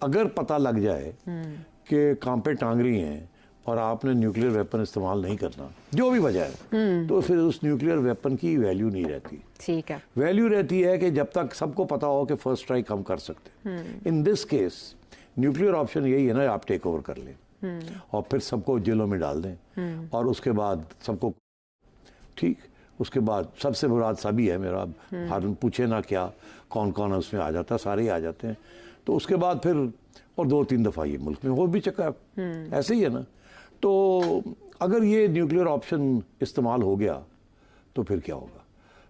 اگر پتہ لگ جائے کہ کام پہ ٹانگ رہی ہیں اور آپ نے نیوکلیر ویپن استعمال نہیں کرنا، جو بھی وجہ ہے، تو پھر اس نیوکلیر ویپن کی ویلیو نہیں رہتی. ٹھیک ہے. ویلیو رہتی ہے کہ جب تک سب کو پتا ہو کہ فرسٹ اسٹرائک ہم کر سکتے. ان دس کیس نیوکلیر آپشن یہی ہے نا، آپ ٹیک اوور کر لیں اور پھر سب کو جیلوں میں ڈال دیں اور اس کے بعد سب کو ٹھیک. اس کے بعد سب سے مراد سبھی ہے میرا، ہارون پوچھے نہ کیا کون کون اس میں آ جاتا، سارے ہی آ جاتے ہیں. تو اس کے بعد پھر اور 2-3 دفعہ یہ ملک میں ہو بھی چکا ہے، ایسے ہی ہے نا. تو اگر یہ نیوکلیر آپشن استعمال ہو گیا تو پھر کیا ہوگا؟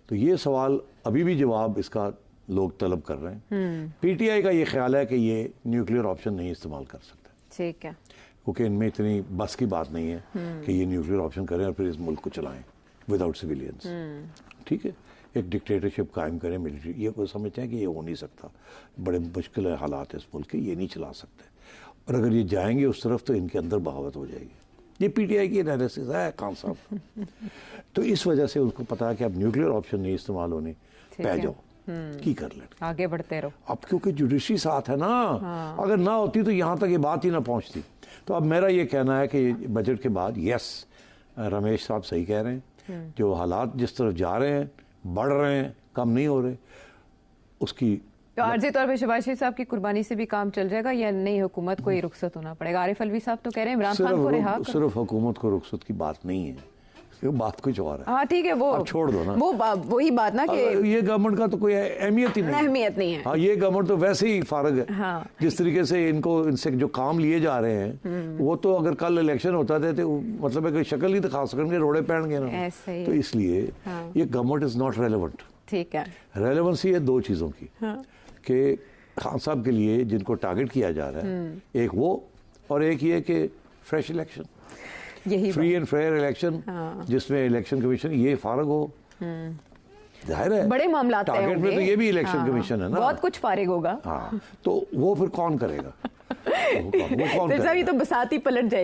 تو یہ سوال ابھی بھی جواب اس کا لوگ طلب کر رہے ہیں. پی ٹی آئی کا یہ خیال ہے کہ یہ نیوکلیر آپشن نہیں استعمال کر سکتے. ٹھیک ہے. کیونکہ ان میں اتنی بس کی بات نہیں ہے کہ یہ نیوکلیر آپشن کریں اور پھر اس ملک کو چلائیں وداؤٹ سویلینس. ٹھیک ہے، ایک ڈکٹیٹرشپ قائم کریں ملٹری، یہ کوئی سمجھتے ہیں کہ یہ ہو نہیں سکتا، بڑے مشکل حالات ہیں اس ملک کے، یہ نہیں چلا سکتے. اور اگر یہ جائیں گے اس طرف تو ان کے اندر بغاوت ہو جائے گی. یہ پی ٹی آئی کی انالیسس ہے خان صاحب. تو اس وجہ سے ان کو پتا ہے کہ اب نیوکلیر آپشن نہیں استعمال ہونے، پہ جاؤ کی کر لیں، آگے بڑھتے رہو. اب کیونکہ جوڈیشری ساتھ ہے نا، اگر نہ ہوتی تو یہاں تک یہ بات ہی نہ پہنچتی. تو اب میرا یہ کہنا ہے کہ بجٹ کے بعد یس رمیش صاحب صحیح کہہ رہے ہیں، جو حالات جس طرف جا رہے ہیں، بڑھ رہے ہیں، کم نہیں ہو رہے، اس کی تو عارضی طور پہ شہباز شریف صاحب کی قربانی سے بھی کام چل جائے گا یا نئی حکومت کو ہی رخصت ہونا پڑے گا؟ عارف الوی صاحب تو کہہ رہے ہیں عمران خان کو رہا کرو. صرف حکومت کو رخصت کی بات نہیں ہے، بات کچھ اور ہے. ہاں ٹھیک ہے، وہ چھوڑ دو نا، وہی بات نا کہ یہ گورنمنٹ کا تو کوئی اہمیت ہی نہیں، اہمیت نہیں ہے. ہاں یہ گورنمنٹ تو ویسے ہی فارغ ہے. جس طریقے سے ان سے جو کام لیے جا رہے ہیں وہ تو اگر کل الیکشن ہوتا تھے تو مطلب ہے کہ شکل نہیں دکھا سکیں گے، روڑے پہن گے نا. تو اس لیے یہ گورنمنٹ از ناٹ ریلیونٹ. ٹھیک ہے. ریلیونسی ہے 2 چیزوں کی کہ خان صاحب کے لیے جن کو ٹارگٹ کیا جا رہا ہے، ایک وہ اور ایک یہ کہ fresh election, free and fair election جس میں الیکشن کمیشن یہ فارغ ہو. ظاہر ہے بڑے معاملات ٹارگٹ میں تو یہ بھی الیکشن کمیشن ہے نا، بہت کچھ فارغ ہوگا. ہاں تو وہ پھر کون کرے گا؟ یہ تو بساط ہی پلٹ جائے گی.